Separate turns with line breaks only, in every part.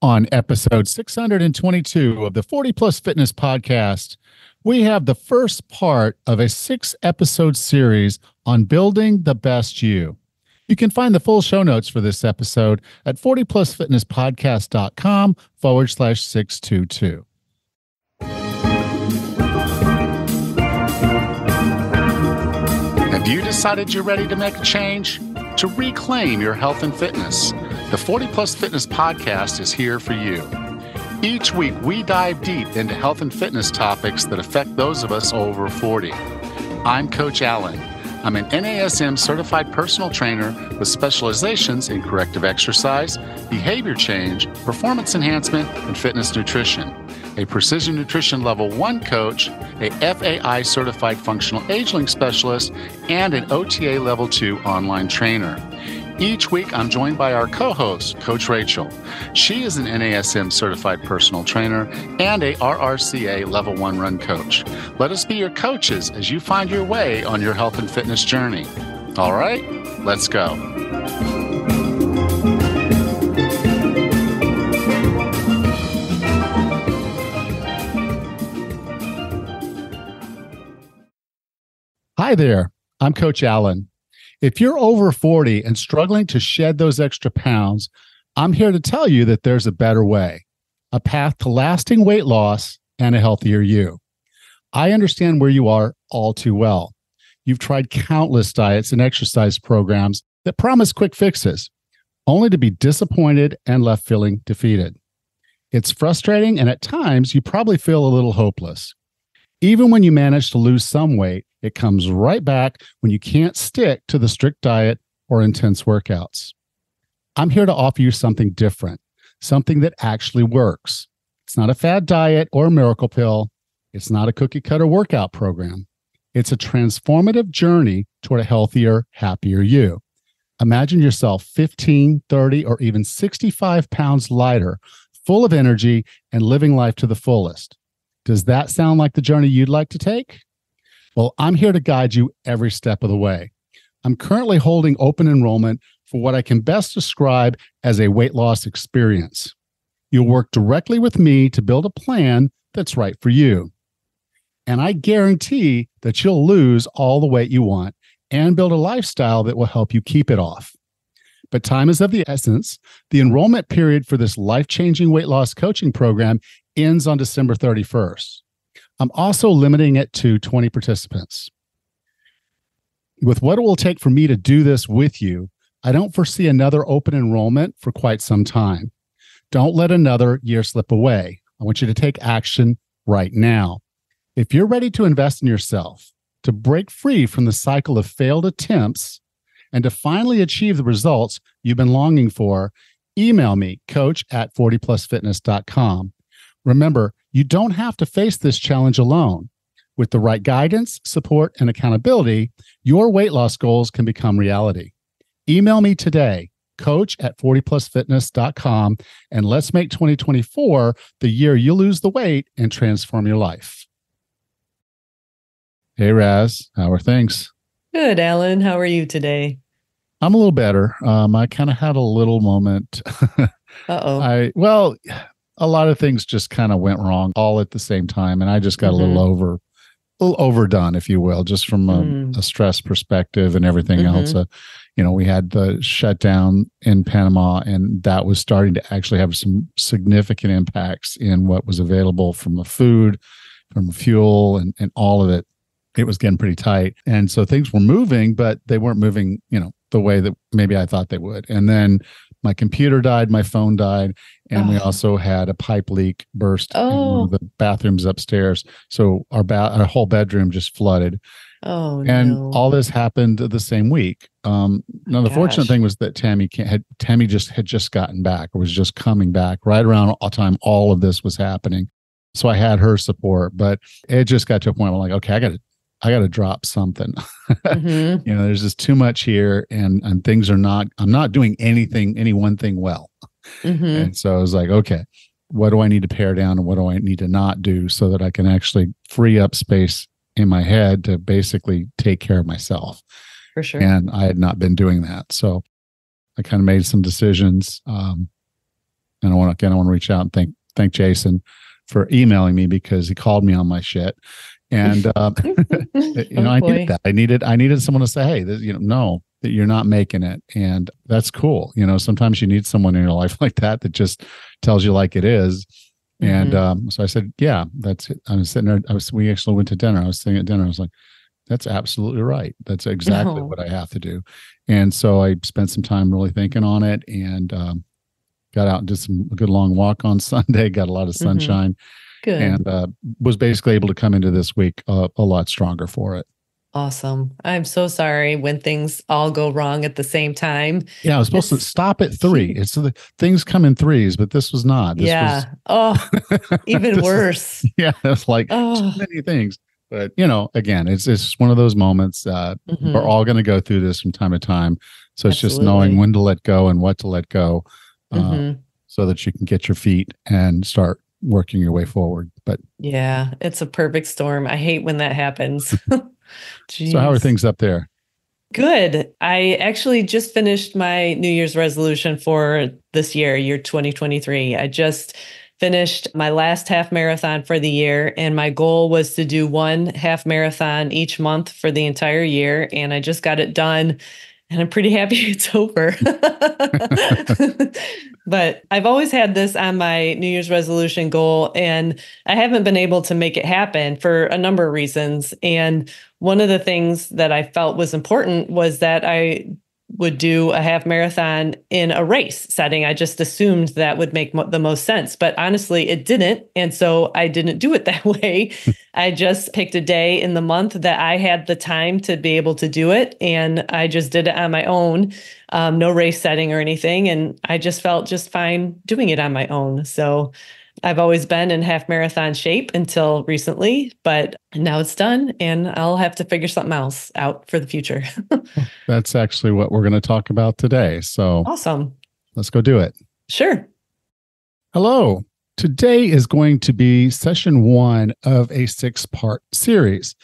On episode 622 of the 40 Plus Fitness Podcast, we have the first part of a 6-episode series on building the best you. You can find the full show notes for this episode at 40plusfitnesspodcast.com/622. Have you decided you're ready to make a change? To reclaim your health and fitness? The 40 Plus Fitness Podcast is here for you. Each week, we dive deep into health and fitness topics that affect those of us over 40. I'm Coach Allen. I'm an NASM certified personal trainer with specializations in corrective exercise, behavior change, performance enhancement, and fitness nutrition. A Precision Nutrition Level 1 coach, a FAI certified functional age-link specialist, and an OTA Level 2 online trainer. Each week, I'm joined by our co-host, Coach Rachel. She is an NASM certified personal trainer and a RRCA Level 1 run coach. Let us be your coaches as you find your way on your health and fitness journey. All right, let's go. Hi there, I'm Coach Allen. If you're over 40 and struggling to shed those extra pounds, I'm here to tell you that there's a better way, a path to lasting weight loss and a healthier you. I understand where you are all too well. You've tried countless diets and exercise programs that promise quick fixes, only to be disappointed and left feeling defeated. It's frustrating, and at times you probably feel a little hopeless. Even when you manage to lose some weight, it comes right back when you can't stick to the strict diet or intense workouts. I'm here to offer you something different, something that actually works. It's not a fad diet or a miracle pill. It's not a cookie cutter workout program. It's a transformative journey toward a healthier, happier you. Imagine yourself 15, 30, or even 65 pounds lighter, full of energy and living life to the fullest. Does that sound like the journey you'd like to take? Well, I'm here to guide you every step of the way. I'm currently holding open enrollment for what I can best describe as a weight loss experience. You'll work directly with me to build a plan that's right for you. And I guarantee that you'll lose all the weight you want and build a lifestyle that will help you keep it off. But time is of the essence. The enrollment period for this life-changing weight loss coaching program ends on December 31st. I'm also limiting it to 20 participants. With what it will take for me to do this with you, I don't foresee another open enrollment for quite some time. Don't let another year slip away. I want you to take action right now. If you're ready to invest in yourself, to break free from the cycle of failed attempts, and to finally achieve the results you've been longing for, email me, coach@40plusfitness.com. Remember, you don't have to face this challenge alone. With the right guidance, support, and accountability, your weight loss goals can become reality. Email me today, coach@40plusfitness.com, and let's make 2024 the year you lose the weight and transform your life. Hey, Raz, how are things?
Good, Alan. How are you today?
I'm a little better. I kind of had a little moment.
Uh-oh.
A lot of things just kind of went wrong all at the same time. And I just got a little overdone, if you will, just from a stress perspective and everything else. We had the shutdown in Panama, and that was starting to actually have some significant impacts in what was available from the food, from fuel, and all of it. It was getting pretty tight. And so things were moving, but they weren't moving, the way that maybe I thought they would. And then my computer died, my phone died, and we also had a pipe leak burst in one of the bathrooms upstairs. So our whole bedroom just flooded. And all this happened the same week. Now, the fortunate thing was that Tammy had just gotten back, or was just coming back right around all time all of this was happening. So I had her support, but it just got to a point where I'm like, okay, I got to drop something. There's just too much here, and I'm not doing any one thing well. And so I was like, okay, what do I need to pare down and what do I need to not do so that I can actually free up space in my head to basically take care of myself?
For sure.
And I had not been doing that. So I kind of made some decisions. And I want to reach out and thank Jason for emailing me because he called me on my shit. And I needed that. I needed someone to say, hey, no, that you're not making it. And that's cool. Sometimes you need someone in your life like that just tells you like it is. And so I said, yeah, that's it. I was sitting there. We actually went to dinner. I was sitting at dinner. I was like, that's absolutely right. That's exactly what I have to do. And so I spent some time really thinking on it and got out and did a good long walk on Sunday, got a lot of sunshine.
Good.
And was basically able to come into this week a lot stronger for it.
Awesome. I'm so sorry when things all go wrong at the same time.
Yeah, I was supposed to stop at 3. It's the things come in 3s, but this was not. This
was, even worse.
Yeah, it's like too many things. But, again, it's one of those moments. We're all going to go through this from time to time. So it's just knowing when to let go and what to let go so that you can get your feet and start working your way forward. But
yeah, it's a perfect storm. I hate when that happens.
So how are things up there?
Good. I actually just finished my New Year's resolution for this year 2023. I just finished my last half marathon for the year, and my goal was to do 1 half marathon each month for the entire year. And I just got it done, and I'm pretty happy it's over. But I've always had this on my New Year's resolution goal, and I haven't been able to make it happen for a number of reasons. And one of the things that I felt was important was that I would do a half marathon in a race setting. I just assumed that would make the most sense, but honestly, it didn't. And so I didn't do it that way. I just picked a day in the month that I had the time to be able to do it. And I just did it on my own, no race setting or anything. And I just felt just fine doing it on my own. So I've always been in half marathon shape until recently, but now it's done and I'll have to figure something else out for the future.
That's actually what we're going to talk about today. So
awesome.
Let's go do it.
Sure.
Hello. Today is going to be session 1 of a 6-part series.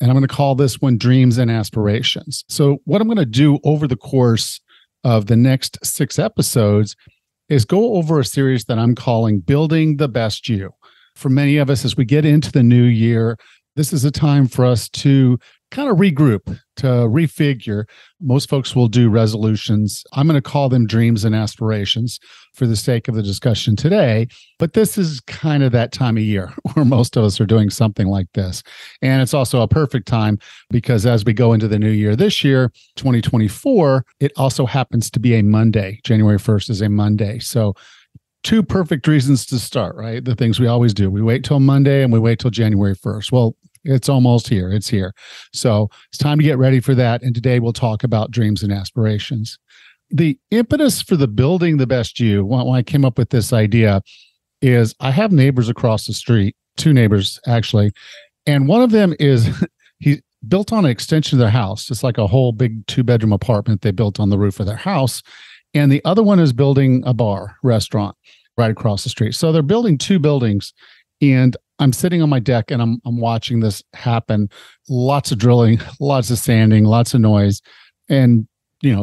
And I'm going to call this one Dreams and Aspirations. So what I'm going to do over the course of the next 6 episodes is go over a series that I'm calling Building the Best You. For many of us, as we get into the new year, this is a time for us to kind of regroup, to refigure. Most folks will do resolutions. I'm going to call them dreams and aspirations for the sake of the discussion today. But this is kind of that time of year where most of us are doing something like this. And it's also a perfect time because as we go into the new year this year, 2024, it also happens to be a Monday. January 1st is a Monday. So 2 perfect reasons to start, right? The things we always do. We wait till Monday and we wait till January 1st. Well, it's almost here. It's here. So it's time to get ready for that. And today we'll talk about dreams and aspirations. The impetus for the Building the Best You, when I came up with this idea, is I have neighbors across the street, 2 neighbors actually. And one of them is he built on an extension of their house. It's like a whole big 2-bedroom apartment they built on the roof of their house. And the other one is building a bar, restaurant right across the street. So they're building 2 buildings. And I'm sitting on my deck and I'm watching this happen. Lots of drilling, lots of sanding, lots of noise. And,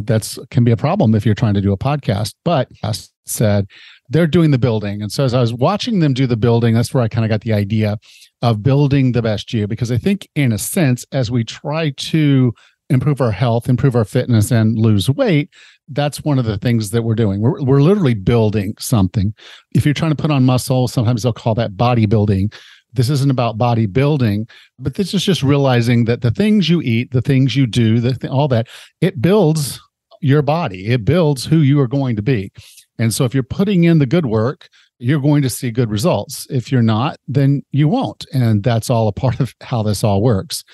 that's can be a problem if you're trying to do a podcast. But as said, they're doing the building. And so as I was watching them do the building, that's where I kind of got the idea of building the best you. Because I think in a sense, as we try to improve our health, improve our fitness, and lose weight, that's one of the things that we're doing. We're literally building something. If you're trying to put on muscle, sometimes they'll call that bodybuilding. This isn't about bodybuilding, but this is just realizing that the things you eat, the things you do, all that, it builds your body. It builds who you are going to be. And so if you're putting in the good work, you're going to see good results. If you're not, then you won't. And that's all a part of how this all works.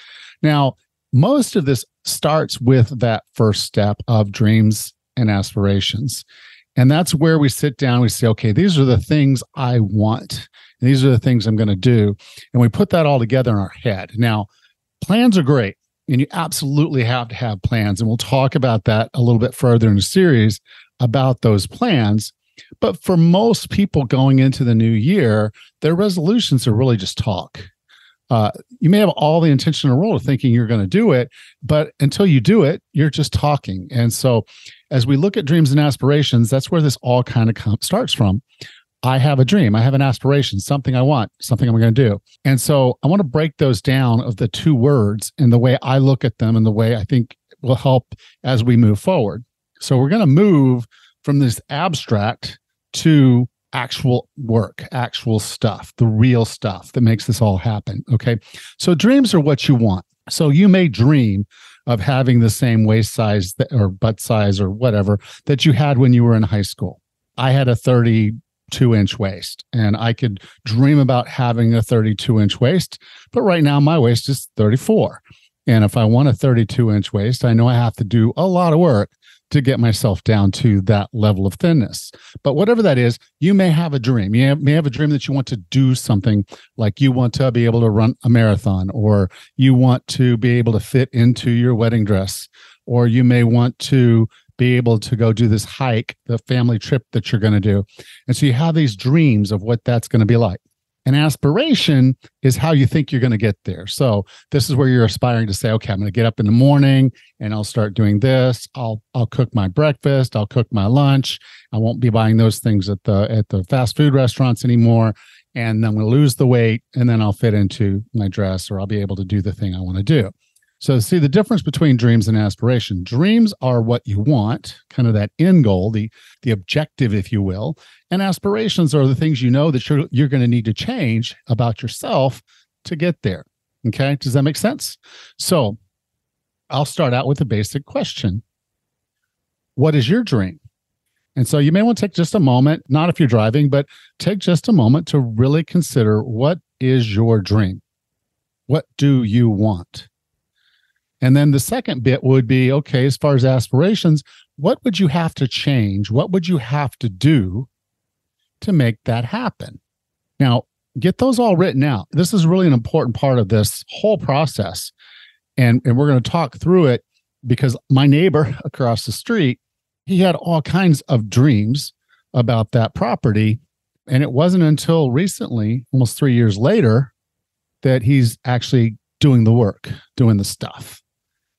Now, most of this starts with that first step of dreams and aspirations. And that's where we sit down, we say, okay, these are the things I want. And these are the things I'm going to do. And we put that all together in our head. Now, plans are great. And you absolutely have to have plans. And we'll talk about that a little bit further in the series about those plans. But for most people going into the new year, their resolutions are really just talk. You may have all the intention in the world of thinking you're going to do it, but until you do it, you're just talking. And so as we look at dreams and aspirations, that's where this all kind of starts from. I have a dream. I have an aspiration, something I want, something I'm going to do. And so I want to break those down of the two words and the way I look at them and the way I think will help as we move forward. So we're going to move from this abstract to actual work, actual stuff, the real stuff that makes this all happen. Okay. So dreams are what you want. So you may dream of having the same waist size or butt size or whatever that you had when you were in high school. I had a 32-inch waist, and I could dream about having a 32-inch waist, but right now my waist is 34. And if I want a 32-inch waist, I know I have to do a lot of work to get myself down to that level of thinness. But whatever that is, you may have a dream. You may have a dream that you want to do something, like you want to be able to run a marathon, or you want to be able to fit into your wedding dress, or you may want to be able to go do this hike, the family trip that you're going to do. And so you have these dreams of what that's going to be like. An aspiration is how you think you're going to get there. So this is where you're aspiring to say, okay, I'm going to get up in the morning and I'll start doing this. I'll cook my breakfast. I'll cook my lunch. I won't be buying those things at the fast food restaurants anymore. And then I'm going to lose the weight, and then I'll fit into my dress, or I'll be able to do the thing I want to do. So see the difference between dreams and aspiration. Dreams are what you want, kind of that end goal, the objective, if you will. And aspirations are the things you know that you're going to need to change about yourself to get there. Okay, does that make sense? So I'll start out with a basic question. What is your dream? And so you may want to take just a moment, not if you're driving, but take just a moment to really consider, what is your dream? What do you want? And then the second bit would be, okay, as far as aspirations, what would you have to change? What would you have to do to make that happen? Now, get those all written out. This is really an important part of this whole process. And we're going to talk through it, because my neighbor across the street, he had all kinds of dreams about that property. And it wasn't until recently, almost 3 years later, that he's actually doing the work, doing the stuff.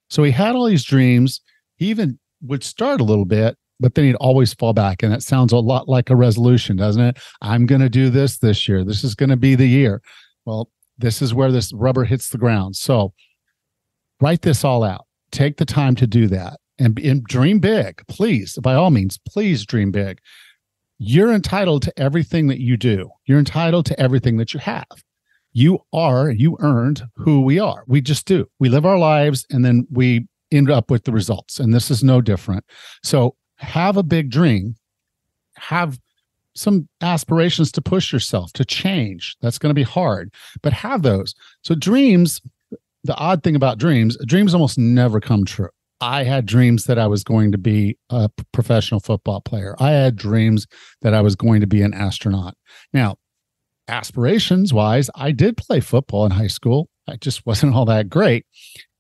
So he had all these dreams. He even would start a little bit, but then he'd always fall back. And that sounds a lot like a resolution, doesn't it? I'm going to do this year. This is going to be the year. Well, this is where this rubber hits the ground. So write this all out. Take the time to do that, and dream big. Please, by all means, please dream big. You're entitled to everything that you do. You're entitled to everything that you have. You earned who we are. We just do. We live our lives, and then we end up with the results. And this is no different. So have a big dream. Have some aspirations to push yourself, to change. That's going to be hard, but have those. So dreams, the odd thing about dreams almost never come true. I had dreams that I was going to be a professional football player. I had dreams that I was going to be an astronaut. Now, aspirations wise, I did play football in high school. I just wasn't all that great.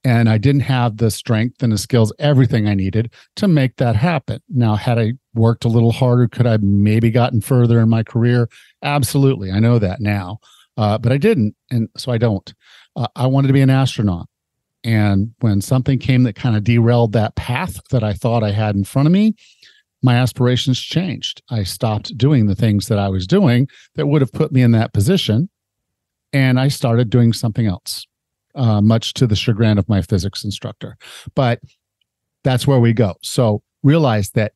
And I didn't have the strength and the skills, everything I needed to make that happen. Now, had I worked a little harder, could I maybe gotten further in my career? Absolutely. I know that now, but I didn't. And so I don't. I wanted to be an astronaut. And when something came that kind of derailed that path that I thought I had in front of me, my aspirations changed. I stopped doing the things that I was doing that would have put me in that position. And I started doing something else, much to the chagrin of my physics instructor. But that's where we go. So realize that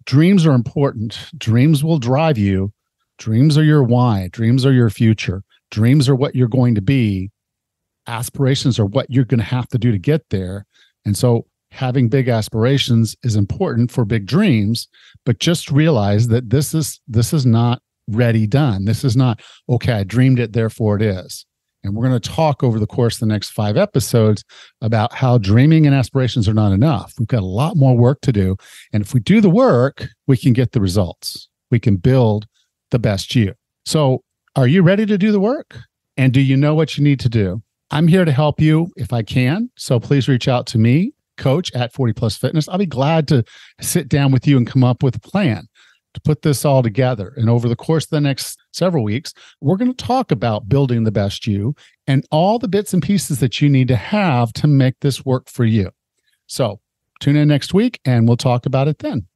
dreams are important. Dreams will drive you. Dreams are your why. Dreams are your future. Dreams are what you're going to be. Aspirations are what you're going to have to do to get there. And so having big aspirations is important for big dreams, but just realize that this is not ready, done. This is not, okay, I dreamed it, therefore it is. And we're going to talk over the course of the next 5 episodes about how dreaming and aspirations are not enough. We've got a lot more work to do. And if we do the work, we can get the results. We can build the best you. So are you ready to do the work? And do you know what you need to do? I'm here to help you if I can. So please reach out to me, Coach at 40 Plus Fitness. I'll be glad to sit down with you and come up with a plan to put this all together. And over the course of the next several weeks, we're going to talk about building the best you and all the bits and pieces that you need to have to make this work for you. So tune in next week and we'll talk about it then.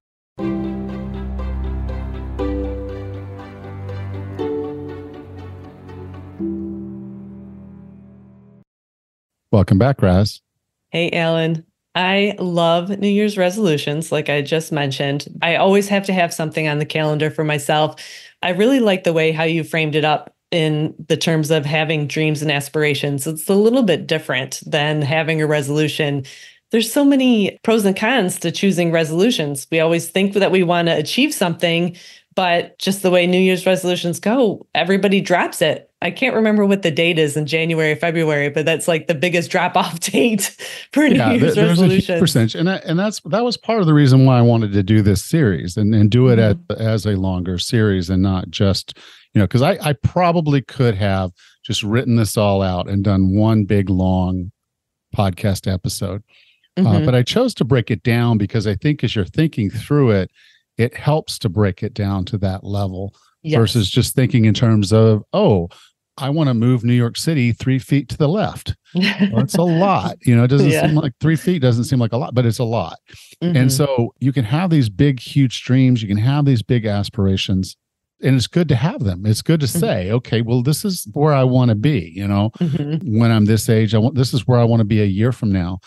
Welcome back, Raz.
Hey, Alan. I love New Year's resolutions, like I just mentioned. I always have to have something on the calendar for myself. I really like the way how you framed it up in the terms of having dreams and aspirations. It's a little bit different than having a resolution. There's so many pros and cons to choosing resolutions. We always think that we want to achieve something, but just the way New Year's resolutions go, everybody drops it. I can't remember what the date is in January, February, but that's like the biggest drop-off date for New Year's resolutions.
A percentage, and that was part of the reason why I wanted to do this series and do it as a longer series and not just, because I probably could have just written this all out and done one big long podcast episode. But I chose to break it down because I think as you're thinking through it, it helps to break it down to that level versus just thinking in terms of, I want to move New York City 3 feet to the left. Well, it's a lot. It doesn't seem like 3 feet doesn't seem like a lot, but it's a lot. And so you can have these big, huge dreams. You can have these big aspirations. And it's good to have them. It's good to say, okay, well, this is where I want to be, when I'm this age. This is where I want to be a year from now.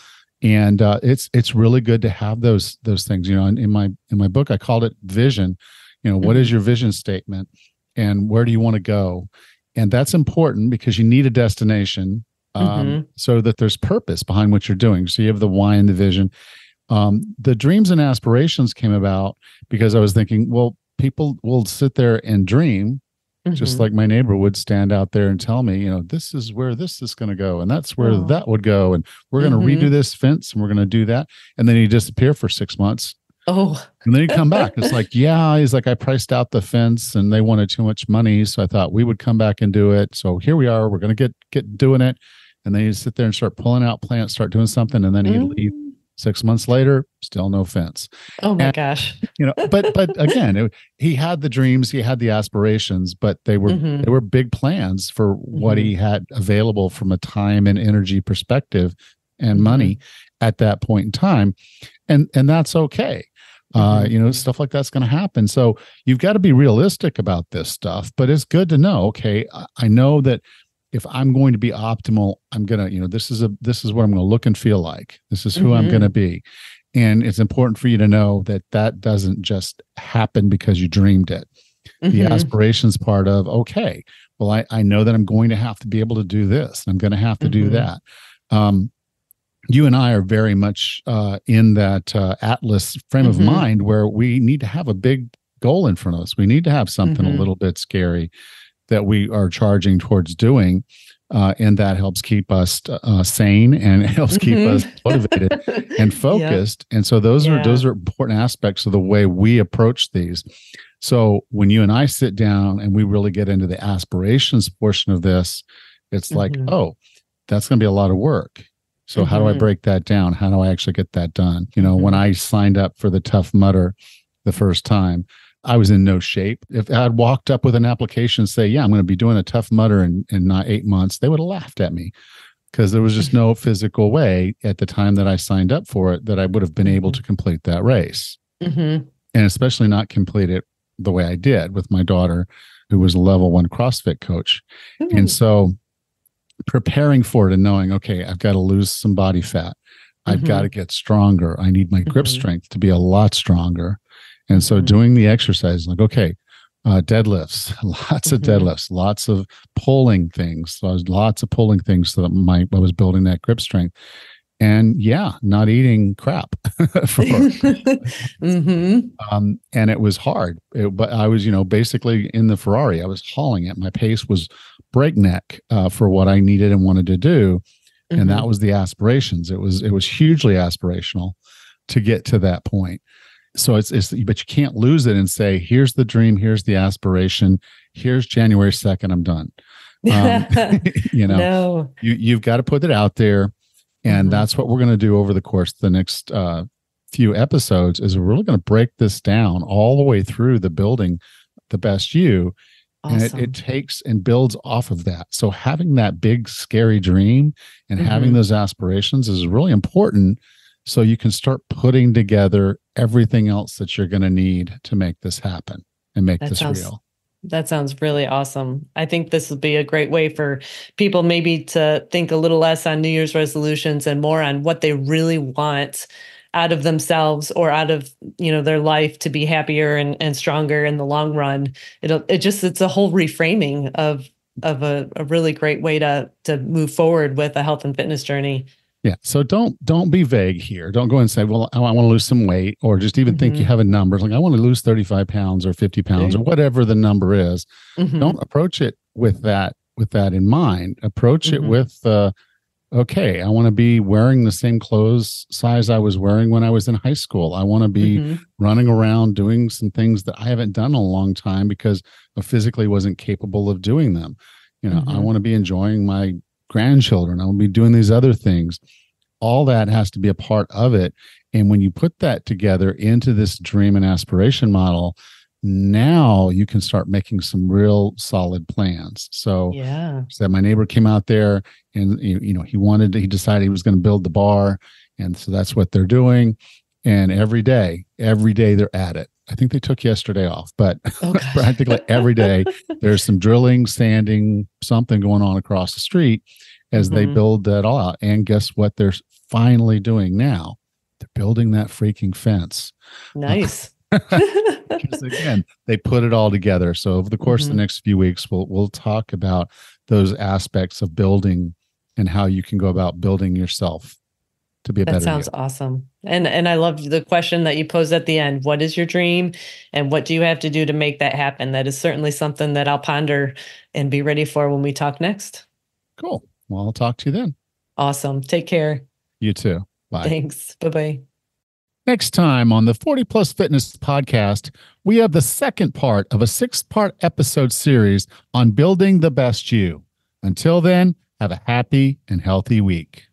And it's really good to have those things. In my book, I called it vision. What is your vision statement, and where do you want to go? And that's important because you need a destination so that there's purpose behind what you're doing. So you have the why and the vision. The dreams and aspirations came about because I was thinking, well, people will sit there and dream. Just like my neighbor would stand out there and tell me, this is where this is going to go. And that's where that would go. And we're going to redo this fence and we're going to do that. And then he'd disappear for 6 months. And then he'd come back. It's like, he's like, I priced out the fence and they wanted too much money. So I thought we would come back and do it. So here we are. We're going to get doing it. And then he'd sit there and start pulling out plants, start doing something. And then he'd leave. 6 months later, still no fence.
Oh my gosh.
But again, he had the dreams, he had the aspirations, but they were big plans for what he had available from a time and energy perspective and money at that point in time. And that's okay. Stuff like that's going to happen. So you've got to be realistic about this stuff, but it's good to know, okay, I know that if I'm going to be optimal, I'm going to, this is what I'm going to look and feel like. This is who I'm going to be. And it's important for you to know that doesn't just happen because you dreamed it. The aspirations part of, okay, well, I know that I'm going to have to be able to do this. I'm going to have to do that. You and I are very much in that Atlas frame of mind where we need to have a big goal in front of us. We need to have something a little bit scary that we are charging towards doing. And that helps keep us sane and it helps keep us motivated and focused. And so those are important aspects of the way we approach these. So when you and I sit down and we really get into the aspirations portion of this, it's like, that's going to be a lot of work. So how do I break that down? How do I actually get that done? When I signed up for the Tough Mudder the first time, I was in no shape. If I had walked up with an application and say, I'm going to be doing a Tough Mudder in not 8 months, they would have laughed at me because there was just no physical way at the time that I signed up for it that I would have been able to complete that race. And especially not complete it the way I did with my daughter, who was a level 1 CrossFit coach. And so preparing for it and knowing, okay, I've got to lose some body fat. I've got to get stronger. I need my grip strength to be a lot stronger. And so doing the exercise, like, okay, deadlifts, lots of deadlifts, lots of pulling things. So lots of pulling things so that I was building that grip strength. And not eating crap. And it was hard. But I was, basically in the Ferrari, I was hauling it. My pace was breakneck for what I needed and wanted to do. And that was the aspirations. It was hugely aspirational to get to that point. So it's but you can't lose it and say, here's the dream, here's the aspiration, here's January 2nd, I'm done. No. You've got to put it out there. And that's what we're going to do over the course of the next few episodes is we're really going to break this down all the way through the building the best you. Awesome. And it takes and builds off of that. So having that big, scary dream and having those aspirations is really important so you can start putting together everything else that you're going to need to make this happen and make
That
this
sounds
real.
That sounds really awesome. I think this would be a great way for people maybe to think a little less on New Year's resolutions and more on what they really want out of themselves or out of, their life to be happier and stronger in the long run. It's a whole reframing of a really great way to move forward with a health and fitness journey.
Yeah. So don't be vague here. Don't go and say, well, I want to lose some weight, or just even think you
Mhm.
have a number. Like, I want to lose 35 pounds or 50 pounds or whatever the number is.
Mhm.
Don't approach it with that in mind. Approach it
Mhm.
with okay, I want to be wearing the same clothes size I was wearing when I was in high school. I want to be
Mhm.
running around doing some things that I haven't done in a long time because I physically wasn't capable of doing them. I
Mhm.
want to be enjoying my grandchildren. I will be doing these other things. All that has to be a part of it. And when you put that together into this dream and aspiration model, now you can start making some real solid plans. So,
Yeah.
said my neighbor came out there and he decided he was going to build the bar, and so that's what they're doing. And every day they're at it. I think they took yesterday off, but
Oh gosh.
practically every day there's some drilling, sanding, something going on across the street as they
Mhm.
build that all out. And guess what they're finally doing now? They're building that freaking fence.
Nice.
Because again, they put it all together. So over the course of the
Mhm.
next few weeks, we'll talk about those aspects of building and how you can go about building yourself to be a
That
better you.
sounds awesome. And I love the question that you posed at the end. What is your dream and what do you have to do to make that happen? That is certainly something that I'll ponder and be ready for when we talk next.
Cool. Well, I'll talk to you then.
Awesome. Take care.
You too. Bye.
Thanks. Bye-bye.
Next time on the 40 Plus Fitness podcast, we have the second part of a 6-part episode series on building the best you. Until then, have a happy and healthy week.